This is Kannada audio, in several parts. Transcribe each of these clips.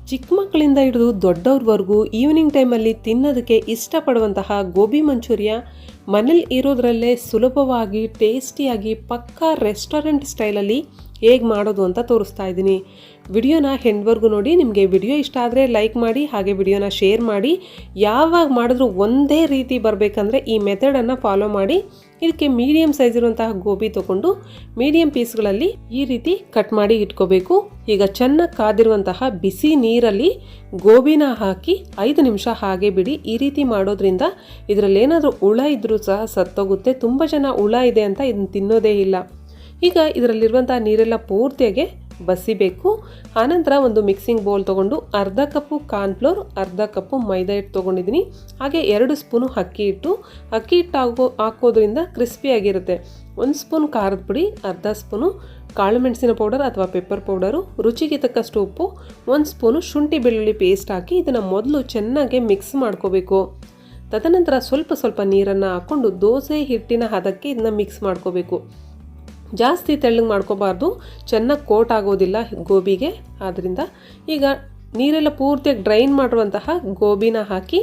ಚಿಕ್ಕ ಮಕ್ಕಳಿಂದ ಹಿಡಿದು ದೊಡ್ಡವ್ರವರೆಗೂ ಈವ್ನಿಂಗ್ ಟೈಮಲ್ಲಿ ತಿನ್ನೋದಕ್ಕೆ ಇಷ್ಟಪಡುವಂತಹ ಗೋಬಿ ಮಂಚೂರಿಯ ಮನೇಲಿ ಇರೋದ್ರಲ್ಲೇ ಸುಲಭವಾಗಿ ಟೇಸ್ಟಿಯಾಗಿ ಪಕ್ಕಾ ರೆಸ್ಟೋರೆಂಟ್ ಸ್ಟೈಲಲ್ಲಿ ಹೇಗೆ ಮಾಡೋದು ಅಂತ ತೋರಿಸ್ತಾ ಇದ್ದೀನಿ. ವಿಡಿಯೋನ ಹೆಂಡ್ವರೆಗೂ ನೋಡಿ. ನಿಮಗೆ ವಿಡಿಯೋ ಇಷ್ಟ ಆದರೆ ಲೈಕ್ ಮಾಡಿ, ಹಾಗೆ ವಿಡಿಯೋನ ಶೇರ್ ಮಾಡಿ. ಯಾವಾಗ ಮಾಡಿದ್ರೂ ಒಂದೇ ರೀತಿ ಬರಬೇಕಂದ್ರೆ ಈ ಮೆಥಡನ್ನು ಫಾಲೋ ಮಾಡಿ. ಇದಕ್ಕೆ ಮೀಡಿಯಮ್ ಸೈಜ್ ಇರುವಂತಹ ಗೋಬಿ ತೊಗೊಂಡು ಮೀಡಿಯಮ್ ಪೀಸ್ಗಳಲ್ಲಿ ಈ ರೀತಿ ಕಟ್ ಮಾಡಿ ಇಟ್ಕೋಬೇಕು. ಈಗ ಚೆನ್ನಾಗಿ ಕಾದಿರುವಂತಹ ಬಿಸಿ ನೀರಲ್ಲಿ ಗೋಬಿನ ಹಾಕಿ 5 ನಿಮಿಷ ಹಾಗೆ ಬಿಡಿ. ಈ ರೀತಿ ಮಾಡೋದ್ರಿಂದ ಇದರಲ್ಲಿ ಏನಾದರೂ ಹುಳ ಇದ್ರೂ ಸಹ ಸತ್ತೋಗುತ್ತೆ. ತುಂಬ ಜನ ಹುಳ ಇದೆ ಅಂತ ಇದನ್ನು ತಿನ್ನೋದೇ ಇಲ್ಲ. ಈಗ ಇದರಲ್ಲಿರುವಂಥ ನೀರೆಲ್ಲ ಪೂರ್ತಿಯಾಗಿ ಬಸಿಬೇಕು. ಆನಂತರ ಒಂದು ಮಿಕ್ಸಿಂಗ್ ಬೌಲ್ ತೊಗೊಂಡು ಅರ್ಧ ಕಪ್ಪು ಕಾರ್ನ್ಫ್ಲೋರ್, ಅರ್ಧ ಕಪ್ಪು ಮೈದಾ ಹಿಟ್ಟು ತೊಗೊಂಡಿದ್ದೀನಿ. ಹಾಗೆ 2 ಸ್ಪೂನು ಅಕ್ಕಿ ಹಿಟ್ಟು ಹಾಕೋದ್ರಿಂದ ಕ್ರಿಸ್ಪಿಯಾಗಿರುತ್ತೆ. 1 ಸ್ಪೂನ್ ಖಾರದ ಪುಡಿ, ಅರ್ಧ ಸ್ಪೂನು ಕಾಳು ಮೆಣಸಿನ ಪೌಡರ್ ಅಥವಾ ಪೆಪ್ಪರ್ ಪೌಡರು, ರುಚಿಗೆ ತಕ್ಕಷ್ಟು ಉಪ್ಪು, 1 ಸ್ಪೂನು ಶುಂಠಿ ಬೆಳ್ಳುಳ್ಳಿ ಪೇಸ್ಟ್ ಹಾಕಿ ಇದನ್ನು ಮೊದಲು ಚೆನ್ನಾಗಿ ಮಿಕ್ಸ್ ಮಾಡ್ಕೋಬೇಕು. ತದನಂತರ ಸ್ವಲ್ಪ ನೀರನ್ನು ಹಾಕ್ಕೊಂಡು ದೋಸೆ ಹಿಟ್ಟಿನ ಹದಕ್ಕೆ ಇದನ್ನ ಮಿಕ್ಸ್ ಮಾಡ್ಕೋಬೇಕು. ಜಾಸ್ತಿ ತೆಳ್ಳಗೆ ಮಾಡ್ಕೋಬಾರ್ದು, ಚೆನ್ನಾಗಿ ಕೋಟ್ ಆಗೋದಿಲ್ಲ ಗೋಬಿಗೆ. ಆದ್ದರಿಂದ ಈಗ ನೀರೆಲ್ಲ ಪೂರ್ತಿಯಾಗಿ ಡ್ರೈನ್ ಮಾಡಿರುವಂತಹ ಗೋಬಿನ ಹಾಕಿ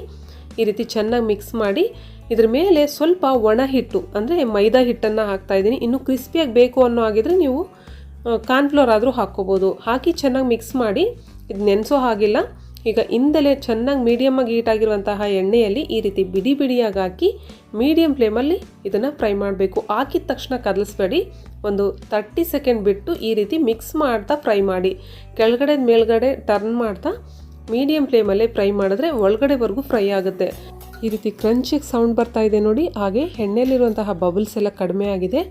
ಈ ರೀತಿ ಚೆನ್ನಾಗಿ ಮಿಕ್ಸ್ ಮಾಡಿ ಇದ್ರ ಮೇಲೆ ಸ್ವಲ್ಪ ಒಣ ಹಿಟ್ಟು ಅಂದರೆ ಮೈದಾ ಹಿಟ್ಟನ್ನು ಹಾಕ್ತಾಯಿದ್ದೀನಿ. ಇನ್ನೂ ಕ್ರಿಸ್ಪಿಯಾಗಿ ಬೇಕು ಅನ್ನೋ ಆಗಿದ್ರೆ ನೀವು ಕಾರ್ನ್ಫ್ಲೋರ್ ಆದರೂ ಹಾಕ್ಕೋಬೋದು. ಹಾಕಿ ಚೆನ್ನಾಗಿ ಮಿಕ್ಸ್ ಮಾಡಿ ಇದು ನೆನೆಸೋ ಹಾಗಿಲ್ಲ. ಈಗ ಇಂದಲೇ ಚೆನ್ನಾಗಿ ಮೀಡಿಯಮ್ಮಾಗಿ ಹೀಟ್ ಆಗಿರುವಂತಹ ಎಣ್ಣೆಯಲ್ಲಿ ಈ ರೀತಿ ಬಿಡಿಯಾಗಿ ಹಾಕಿ ಮೀಡಿಯಮ್ ಫ್ಲೇಮಲ್ಲಿ ಇದನ್ನು ಫ್ರೈ ಮಾಡಬೇಕು. ಹಾಕಿದ ತಕ್ಷಣ ಕದಲಿಸ್ಬೇಡಿ. ಒಂದು 30 ಸೆಕೆಂಡ್ ಬಿಟ್ಟು ಈ ರೀತಿ ಮಿಕ್ಸ್ ಮಾಡ್ತಾ ಫ್ರೈ ಮಾಡಿ. ಕೆಳಗಡೆ ಮೇಲ್ಗಡೆ ಟರ್ನ್ ಮಾಡ್ತಾ ಮೀಡಿಯಮ್ ಫ್ಲೇಮಲ್ಲೇ ಫ್ರೈ ಮಾಡಿದ್ರೆ ಒಳಗಡೆವರೆಗೂ ಫ್ರೈ ಆಗುತ್ತೆ. ಈ ರೀತಿ ಕ್ರಂಚಿಗೆ ಸೌಂಡ್ ಬರ್ತಾ ಇದೆ ನೋಡಿ. ಹಾಗೆ ಎಣ್ಣೆಯಲ್ಲಿರುವಂತಹ ಬಬಲ್ಸ್ ಎಲ್ಲ ಕಡಿಮೆ ಆಗಿದೆ.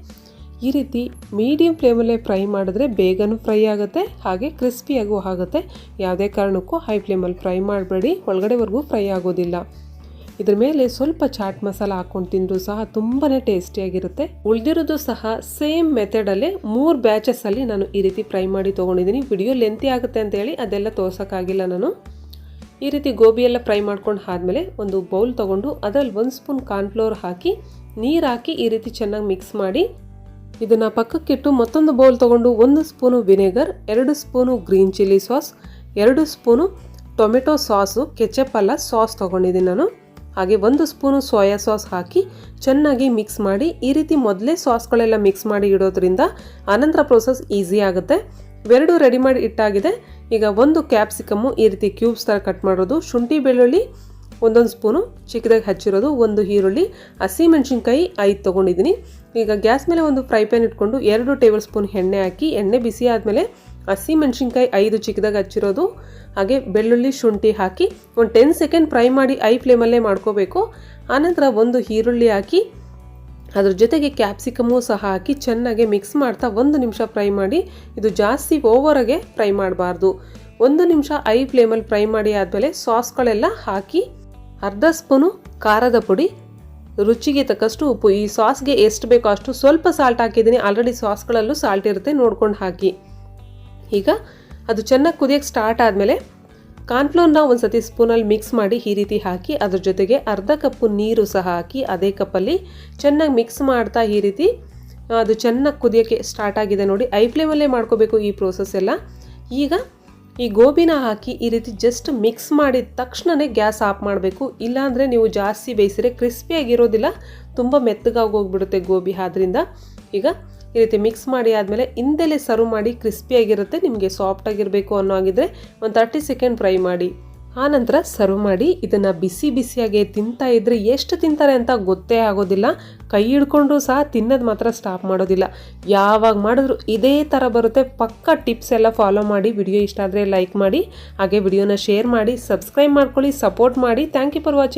ಈ ರೀತಿ ಮೀಡಿಯಮ್ ಫ್ಲೇಮಲ್ಲೇ ಫ್ರೈ ಮಾಡಿದ್ರೆ ಬೇಗನೂ ಫ್ರೈ ಆಗುತ್ತೆ, ಹಾಗೆ ಕ್ರಿಸ್ಪಿಯಾಗೂ ಆಗುತ್ತೆ. ಯಾವುದೇ ಕಾರಣಕ್ಕೂ ಹೈ ಫ್ಲೇಮಲ್ಲಿ ಫ್ರೈ ಮಾಡಬೇಡಿ, ಒಳಗಡೆವರೆಗೂ ಫ್ರೈ ಆಗೋದಿಲ್ಲ. ಇದ್ರ ಮೇಲೆ ಸ್ವಲ್ಪ ಚಾಟ್ ಮಸಾಲ ಹಾಕ್ಕೊಂಡು ತಿಂದರೂ ಸಹ ತುಂಬಾ ಟೇಸ್ಟಿಯಾಗಿರುತ್ತೆ. ಉಳಿದಿರೋದು ಸಹ ಸೇಮ್ ಮೆಥಡಲ್ಲೇ 3 ಬ್ಯಾಚಸ್ಸಲ್ಲಿ ನಾನು ಈ ರೀತಿ ಫ್ರೈ ಮಾಡಿ ತೊಗೊಂಡಿದ್ದೀನಿ. ವಿಡಿಯೋ ಲೆಂತಿ ಆಗುತ್ತೆ ಅಂತೇಳಿ ಅದೆಲ್ಲ ತೋರ್ಸೋಕ್ಕಾಗಿಲ್ಲ ನಾನು. ಈ ರೀತಿ ಗೋಬಿ ಎಲ್ಲ ಫ್ರೈ ಮಾಡ್ಕೊಂಡು ಆದಮೇಲೆ ಒಂದು ಬೌಲ್ ತೊಗೊಂಡು ಅದರಲ್ಲಿ 1 ಸ್ಪೂನ್ ಕಾರ್ನ್ಫ್ಲೋರ್ ಹಾಕಿ ನೀರು ಹಾಕಿ ಈ ರೀತಿ ಚೆನ್ನಾಗಿ ಮಿಕ್ಸ್ ಮಾಡಿ ಇದನ್ನು ಪಕ್ಕಕ್ಕಿಟ್ಟು ಮತ್ತೊಂದು ಬೌಲ್ ತೊಗೊಂಡು 1 spoon vinegar, 2 spoon green chilli sauce, 2 spoon tomato sauce, ketchup ಅಲ್ಲ ಸಾಸ್ ತೊಗೊಂಡಿದ್ದೀನಿ ನಾನು. ಹಾಗೆ 1 ಸ್ಪೂನು ಸೋಯಾ ಸಾಸ್ ಹಾಕಿ ಚೆನ್ನಾಗಿ ಮಿಕ್ಸ್ ಮಾಡಿ ಈ ರೀತಿ ಮೊದಲೇ ಸಾಸ್ಗಳೆಲ್ಲ ಮಿಕ್ಸ್ ಮಾಡಿ ಇಡೋದ್ರಿಂದ ಆನಂತರ ಪ್ರೋಸೆಸ್ ಈಸಿ ಆಗುತ್ತೆ. ಇವೆರಡು ರೆಡಿ ಮಾಡಿ ಇಟ್ಟಾಗಿದೆ. ಈಗ 1 ಕ್ಯಾಪ್ಸಿಕಮ್ಮು ಈ ರೀತಿ ಕ್ಯೂಬ್ಸ್ ಥರ ಕಟ್ ಮಾಡೋದು, ಶುಂಠಿ ಬೆಳ್ಳುಳ್ಳಿ 1 ಸ್ಪೂನು ಚಿಕ್ಕದಾಗಿ ಹಚ್ಚಿರೋದು, 1 ಈರುಳ್ಳಿ, ಹಸಿಮೆಣಸಿನ್ಕಾಯಿ 5 ತೊಗೊಂಡಿದ್ದೀನಿ. ಈಗ ಗ್ಯಾಸ್ ಮೇಲೆ ಒಂದು ಫ್ರೈ ಪ್ಯಾನ್ ಇಟ್ಕೊಂಡು 2 ಟೇಬಲ್ ಸ್ಪೂನ್ ಎಣ್ಣೆ ಹಾಕಿ ಎಣ್ಣೆ ಬಿಸಿ ಆದಮೇಲೆ ಹಸಿಮೆಣಸಿನ್ಕಾಯಿ 5 ಚಿಕ್ಕದಾಗಿ ಹಚ್ಚಿರೋದು, ಹಾಗೆ ಬೆಳ್ಳುಳ್ಳಿ ಶುಂಠಿ ಹಾಕಿ ಒಂದು 10 ಸೆಕೆಂಡ್ ಫ್ರೈ ಮಾಡಿ ಐ ಫ್ಲೇಮಲ್ಲೇ ಮಾಡ್ಕೋಬೇಕು. ಆನಂತರ 1 ಈರುಳ್ಳಿ ಹಾಕಿ ಅದ್ರ ಜೊತೆಗೆ ಕ್ಯಾಪ್ಸಿಕಮ್ಮು ಸಹ ಹಾಕಿ ಚೆನ್ನಾಗಿ ಮಿಕ್ಸ್ ಮಾಡ್ತಾ 1 ನಿಮಿಷ ಫ್ರೈ ಮಾಡಿ. ಇದು ಜಾಸ್ತಿ ಓವರಾಗೆ ಫ್ರೈ ಮಾಡಬಾರ್ದು. 1 ನಿಮಿಷ ಐ ಫ್ಲೇಮಲ್ಲಿ ಫ್ರೈ ಮಾಡಿ ಆದಮೇಲೆ ಸಾಸ್ಗಳೆಲ್ಲ ಹಾಕಿ ಅರ್ಧ ಸ್ಪೂನು ಖಾರದ ಪುಡಿ, ರುಚಿಗೆ ತಕ್ಕಷ್ಟು ಉಪ್ಪು. ಈ ಸಾಸ್ಗೆ ಎಷ್ಟು ಬೇಕೋ ಅಷ್ಟು ಸ್ವಲ್ಪ ಸಾಲ್ಟ್ ಹಾಕಿದ್ದೀನಿ. ಆಲ್ರೆಡಿ ಸಾಸ್ಗಳಲ್ಲೂ ಸಾಲ್ಟ್ ಇರುತ್ತೆ, ನೋಡ್ಕೊಂಡು ಹಾಕಿ. ಈಗ ಅದು ಚೆನ್ನಾಗಿ ಕುದಿಯೋಕ್ಕೆ ಸ್ಟಾರ್ಟ್ ಆದಮೇಲೆ ಕಾರ್ನ್ಫ್ಲೋರ್ನ ಒಂದು ಸತಿ ಸ್ಪೂನಲ್ಲಿ ಮಿಕ್ಸ್ ಮಾಡಿ ಈ ರೀತಿ ಹಾಕಿ ಅದ್ರ ಜೊತೆಗೆ ಅರ್ಧ ಕಪ್ಪು ನೀರು ಸಹ ಹಾಕಿ ಅದೇ ಕಪ್ಪಲ್ಲಿ ಚೆನ್ನಾಗಿ ಮಿಕ್ಸ್ ಮಾಡ್ತಾ ಈ ರೀತಿ ಅದು ಚೆನ್ನಾಗಿ ಕುದಿಯೋಕ್ಕೆ ಸ್ಟಾರ್ಟ್ ಆಗಿದೆ ನೋಡಿ. ಐ ಫ್ಲೇಮಲ್ಲೇ ಮಾಡ್ಕೋಬೇಕು ಈ ಪ್ರೋಸೆಸ್ ಎಲ್ಲ. ಈಗ ಈ ಗೋಬಿನ ಹಾಕಿ ಈ ರೀತಿ ಜಸ್ಟ್ ಮಿಕ್ಸ್ ಮಾಡಿದ ತಕ್ಷಣವೇ ಗ್ಯಾಸ್ ಆಫ್ ಮಾಡಬೇಕು. ಇಲ್ಲಾಂದರೆ ನೀವು ಜಾಸ್ತಿ ಬೇಯಿಸಿದ್ರೆ ಕ್ರಿಸ್ಪಿಯಾಗಿರೋದಿಲ್ಲ, ತುಂಬ ಮೆತ್ತಗಾಗಿ ಹೋಗ್ಬಿಡುತ್ತೆ ಗೋಬಿ. ಆದ್ರಿಂದ ಈಗ ಈ ರೀತಿ ಮಿಕ್ಸ್ ಮಾಡಿ ಆದಮೇಲೆ ಇಂದಲೇ ಸರ್ವ್ ಮಾಡಿ. ಕ್ರಿಸ್ಪಿಯಾಗಿರುತ್ತೆ. ನಿಮಗೆ ಸಾಫ್ಟಾಗಿರಬೇಕು ಅನ್ನೋ ಆಗಿದ್ರೆ ಒಂದು 30 ಸೆಕೆಂಡ್ ಫ್ರೈ ಮಾಡಿ ಆನಂತರ ಸರ್ವ್ ಮಾಡಿ. ಇದನ್ನು ಬಿಸಿಯಾಗಿ ತಿಂತಾ ಇದ್ರೆ ಎಷ್ಟು ತಿಂತಾರೆ ಅಂತ ಗೊತ್ತೇ ಆಗೋದಿಲ್ಲ. ಕೈ ಹಿಡ್ಕೊಂಡ್ರೂ ಸಹ ತಿನ್ನೋದು ಮಾತ್ರ ಸ್ಟಾಪ್ ಮಾಡೋದಿಲ್ಲ. ಯಾವಾಗ ಮಾಡಿದ್ರು ಇದೇ ಥರ ಬರುತ್ತೆ. ಪಕ್ಕ ಟಿಪ್ಸ್ ಎಲ್ಲ ಫಾಲೋ ಮಾಡಿ. ವಿಡಿಯೋ ಇಷ್ಟ ಆದರೆ ಲೈಕ್ ಮಾಡಿ, ಹಾಗೆ ವಿಡಿಯೋನ ಶೇರ್ ಮಾಡಿ, ಸಬ್ಸ್ಕ್ರೈಬ್ ಮಾಡ್ಕೊಳ್ಳಿ, ಸಪೋರ್ಟ್ ಮಾಡಿ. Thank you for watching.